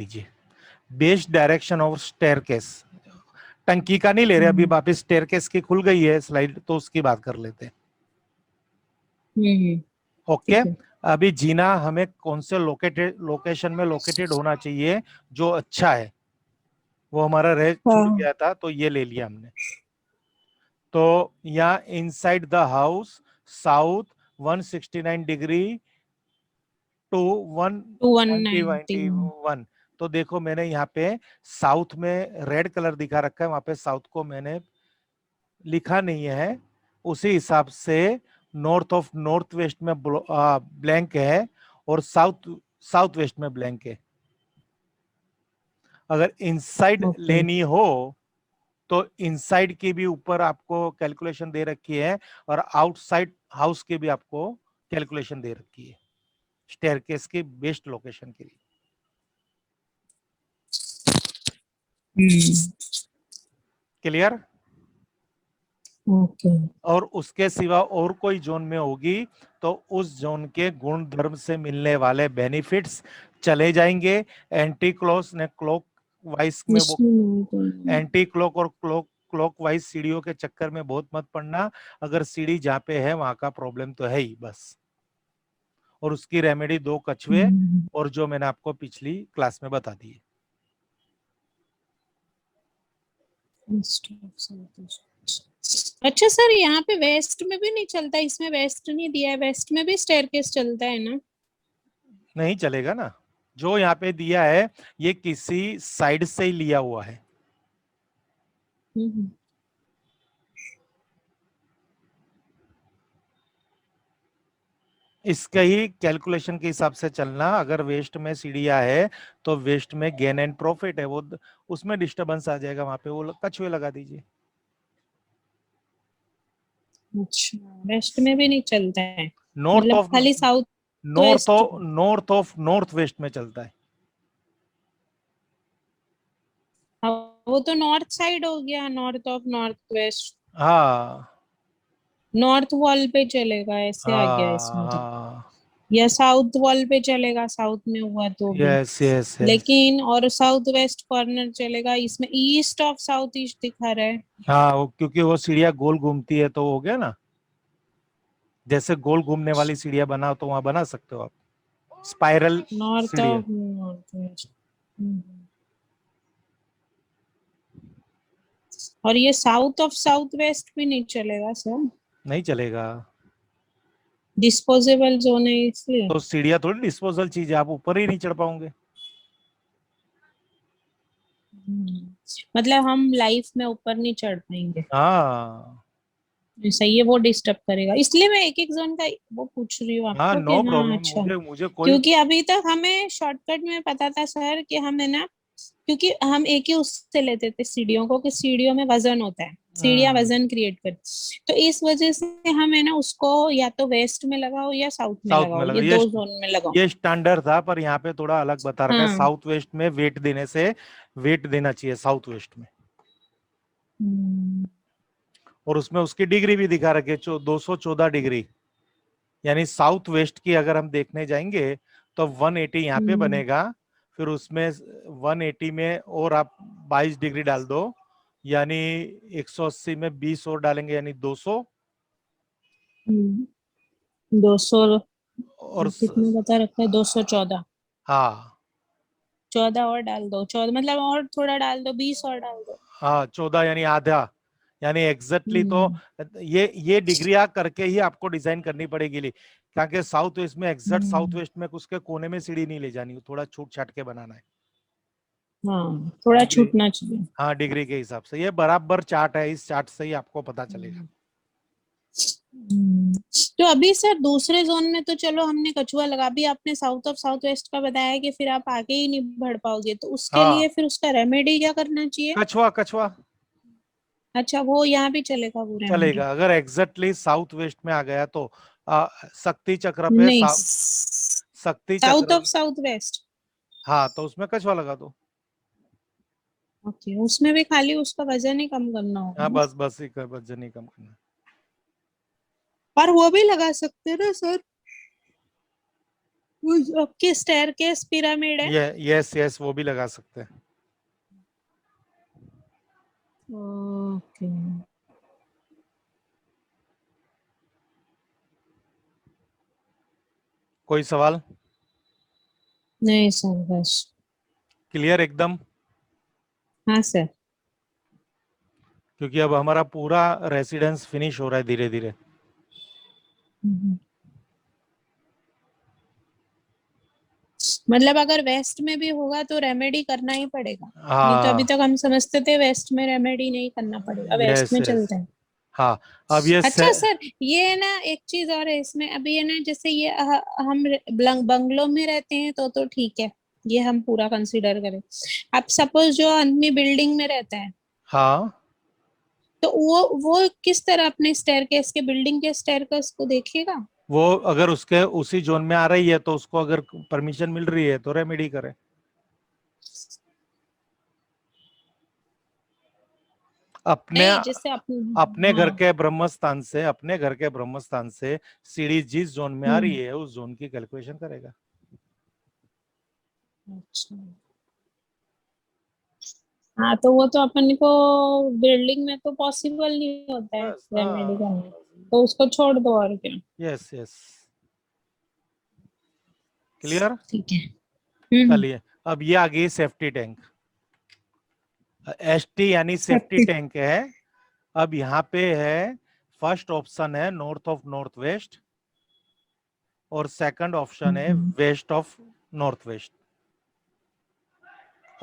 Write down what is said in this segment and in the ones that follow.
लीजिए। Best direction of staircase, टंकी का नहीं ले रहे अभी, वापस स्टेयरकेस की खुल गई है स्लाइड तो उसकी बात कर लेते हैं। ओके, अभी जीना हमें कौन से लोकेशन में लोकेटेड होना चाहिए जो अच्छा है, वो हमारा रह छूट गया था तो ये ले लिया हमने। तो यहाँ inside the house south 169 degree to 191। तो देखो मैंने यहाँ पे साउथ में रेड कलर दिखा रखा है, वहां पे साउथ को मैंने लिखा नहीं है, उसी हिसाब से नॉर्थ ऑफ नॉर्थ वेस्ट में ब्लैंक है और साउथ साउथ वेस्ट में ब्लैंक है। अगर इनसाइड लेनी हो तो इनसाइड की भी ऊपर आपको कैलकुलेशन दे रखी है और आउटसाइड हाउस की भी आपको कैलकुलेशन दे रखी है स्टेयरकेस की बेस्ट लोकेशन के लिए। क्लियर? ओके। और उसके सिवा और कोई जोन में होगी तो उस जोन के गुण धर्म से मिलने वाले बेनिफिट्स चले जाएंगे। एंटी क्लॉक ने क्लॉक वाइज में वो एंटी क्लॉक और क्लॉक वाइज सीढ़ियों के चक्कर में बहुत मत पड़ना। अगर सीढ़ी जहाँ पे है वहां का प्रॉब्लम तो है ही बस, और उसकी रेमेडी 2 कछुए और जो मैंने आपको पिछली क्लास में बता दी। अच्छा सर, यहाँ पे वेस्ट में भी नहीं चलता, इसमें वेस्ट नहीं दिया है, वेस्ट में भी स्टेयरकेस चलता है ना? नहीं चलेगा ना, जो यहाँ पे दिया है ये किसी साइड से ही लिया हुआ है। इसका ही कैलकुलेशन के हिसाब से चलना। अगर वेस्ट में सीढ़ियां है तो वेस्ट में गेन एंड प्रॉफिट है, वो उसमें डिस्टरबेंस आ जाएगा, वहां पे वो कछुए लगा दीजिए। अच्छा, वेस्ट में भी नहीं चलता है, नॉर्थ मतलब ऑफ खाली साउथ वेस्ट? नॉर्थ वेस्ट में चलता है। वो तो नॉर्थ साइड हो गया, नॉर्थ ऑफ नॉर्थ वेस्ट। हाँ नॉर्थ वॉल पे चलेगा, ऐसे आ गया इसमें तो। हाँ, या साउथ वॉल पे चलेगा, साउथ में हुआ तो भी। Yes yes yes. लेकिन और साउथ वेस्ट कॉर्नर चलेगा, इसमें ईस्ट ऑफ साउथ ईस्ट दिखा रहा है। हाँ क्योंकि वो सीढ़ियां गोल घूमती है तो हो गया ना, जैसे गोल घूमने वाली सीढ़ियां बनाओ तो वहां बना सकते हो आप स्पाइरल नॉर्थ सीढ़ियां। Of north west. और ये साउथ ऑफ साउथ वेस्ट भी नहीं चलेगा सर? नहीं चलेगा, डिस्पोजेबल जोन है इसलिए। तो सीढ़ियां थोड़ी डिस्पोजल चीज है, आप ऊपर ही नहीं चढ़ पाओगे। मतलब हम लाइफ में ऊपर नहीं चढ़ पाएंगे। हाँ सही है, वो डिस्टर्ब करेगा, इसलिए मैं एक एक जोन का वो पूछ रही हूँ हाँ, आपको कि नो हाँ प्रॉब्लम, अच्छा। मुझे कोई। क्योंकि अभी तक हमें शॉर्टकट में पता था सर कि हम है ना, क्योंकि हम एक ही उससे लेते थे सीढ़ियों को, कि सीढ़ियों में वजन होता है, सीढ़ियां वजन क्रिएट कर, तो इस वजह से हम है ना उसको या तो वेस्ट में लगाओ या साउथ में साउथ में लगाओ, लगा, ये दो जोन में लगाओ। ये स्टैंडर्ड था, पर यहाँ पे थोड़ा अलग बता रखा है, हाँ। साउथ वेस्ट में वेट देने से वेट देना चाहिए साउथ वेस्ट में। और उसमें उसकी डिग्री भी दिखा रखे 214 डिग्री, यानी साउथ वेस्ट की अगर हम देखने जाएंगे तो 180 यहाँ पे बनेगा, फिर उसमें 180 में और आप 22 डिग्री डाल दो, यानी 180 में 20 और डालेंगे यानी 200। 200। और कितना बता रखा है? 214। हाँ 14 और डाल दो, 14 मतलब और थोड़ा डाल दो, 20 और डाल दो। हाँ 14 यानी आधा, यानी एग्जैक्टली तो ये डिग्रियां करके ही आपको डिजाइन करनी पड़ेगी क्योंकि साउथ वेस्ट में एग्जैक्ट साउथ वेस्ट में उसके कोने में सीढ़ी नहीं ले जानी, थोड़ा छूट छाट के बनाना है हाँ, थोड़ा डिग्री। छूटना चाहिए। हाँ डिग्री के हिसाब से ये बराबर चार्ट है, इस चार्ट से ही आपको पता चलेगा। तो अभी सर दूसरे जोन में तो चलो हमने कछुआ लगा, भी आपने साउथ ऑफ साउथ वेस्ट का बताया कि फिर आप आगे ही नहीं बढ़ पाओगे, तो उसके लिए हाँ फिर उसका रेमेडी क्या करना चाहिए? कछुआ कछुआ अच्छा, वो यहाँ भी चलेगा वो रेमेडी? चलेगा, अगर एग्जैक्टली साउथ वेस्ट में आ गया तो शक्ति चक्र पे नहीं, शक्ति साउथ चक्र। Of south waste. हाँ तो उसमें कछुआ लगा दो। ओके, उसमें भी खाली उसका वजन ही कम करना होगा हाँ ना? बस बस ही वजन ही कम करना। और वो भी लगा सकते हैं ना सर? आपकी स्टेयरकेस पिरामिड है। ये यस यस, वो भी लगा सकते हैं। ओके। कोई सवाल? नहीं सर, बस। क्लियर एकदम? हाँ सर। क्योंकि अब हमारा पूरा रेसिडेंस फिनिश हो रहा है धीरे धीरे। हम्म। मतलब अगर वेस्ट में भी होगा तो रेमेडी करना ही पड़ेगा, नहीं तो अभी हाँ, तक हम समझते थे वेस्ट में रेमेडी नहीं करना पड़ेगा, वेस्ट यस में यस। चलता है। हाँ, अब ये अच्छा सर, ये ना एक चीज और है इसमें, अभी ये ना जैसे ये हम बंगलो में रहते हैं तो ठीक है, ये हम पूरा कंसीडर करें। अब सपोज जो आदमी बिल्डिंग में रहता है, हाँ, तो वो किस तरह अपने स्टेयरकेस के, बिल्डिंग के स्टेयरकेस को देखेगा? वो अगर उसके उसी जोन में आ रही है तो उसको अगर परमिशन मिल रही है तो रेमेडी करे। अपने नहीं, जैसे अपने। अपने घर हाँ। के ब्रह्मस्थान से, अपने घर के ब्रह्मस्थान से सीढ़ी जिस जोन में आ रही हम्म। है उस जोन की कैलकुलेशन करेगा। अच्छा। हाँ, तो वो तो अपन को बिल्डिंग में तो पॉसिबल नहीं होता है बस, रेमेडी हाँ। करना, तो उसको छोड़ दो और क्या। Yes yes, clear? ठीक है। चलिए, अब ये आ गई सेफ्टी टैंक। एसटी यानी सेफ्टी हम्म। टैंक है। अब यहाँ पे है, फर्स्ट ऑप्शन है नॉर्थ ऑफ नॉर्थ वेस्ट, और सेकंड ऑप्शन है हम्म। वेस्ट ऑफ नॉर्थ वेस्ट,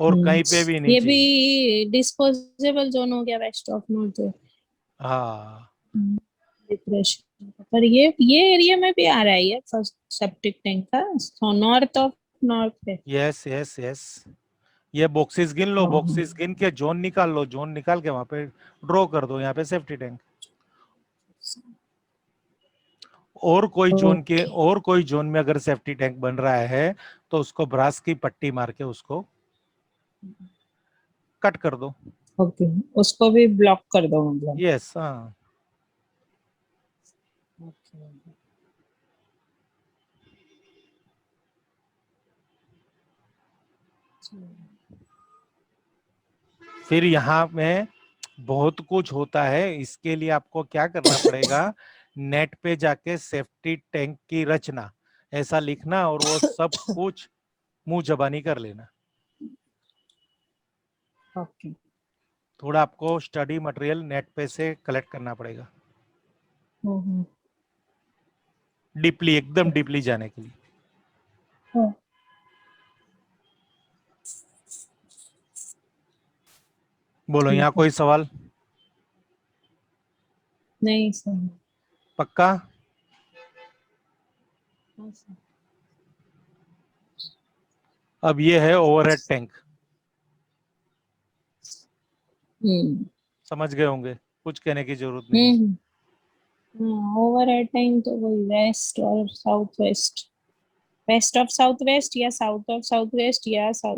और कहीं पे भी नहीं ये भी चाहिए। डिस्पोजेबल जोन हो गया, वेस्ट ऑफ नॉर्थ। हाँ, डिप्रेशन, पर ये एरिया में भी आ रहा है ये फर्स्ट सेप्टिक टैंक का, सो नॉर्थ ऑफ नॉर्थ है। Yes yes yes. ये बॉक्सेस गिन लो, बॉक्सेस गिन के जोन निकाल लो, जोन निकाल के वहां पे ड्रॉ कर दो, यहाँ पे सेफ्टी टैंक। और कोई जोन के, ओके। और कोई जोन में अगर सेफ्टी टैंक बन रहा है तो उसको ब्रास की पट्टी मार के उसको कट कर दो। ओके, उसको भी ब्लॉक कर दो मतलब। यस, हाँ। Okay. फिर यहाँ में बहुत कुछ होता है, इसके लिए आपको क्या करना पड़ेगा, नेट पे जाके सेफ्टी टैंक की रचना ऐसा लिखना और वो सब कुछ मुंह जबानी कर लेना। ओके। थोड़ा आपको स्टडी मटेरियल नेट पे से कलेक्ट करना पड़ेगा, हम्म। डीपली, एकदम डीपली जाने के लिए। हाँ। बोलो, यहाँ ठीक है। कोई सवाल? नहीं सर। पक्का? हाँ सर। अब ये है ओवरहेड टैंक, हम्म। समझ गए होंगे, कुछ कहने की जरूरत नहीं है। हम्म। हाँ, ओवर एट टाइम तो वही वेस्ट और south west, west of south west या साउथ ऑफ साउथ वेस्ट या साउथ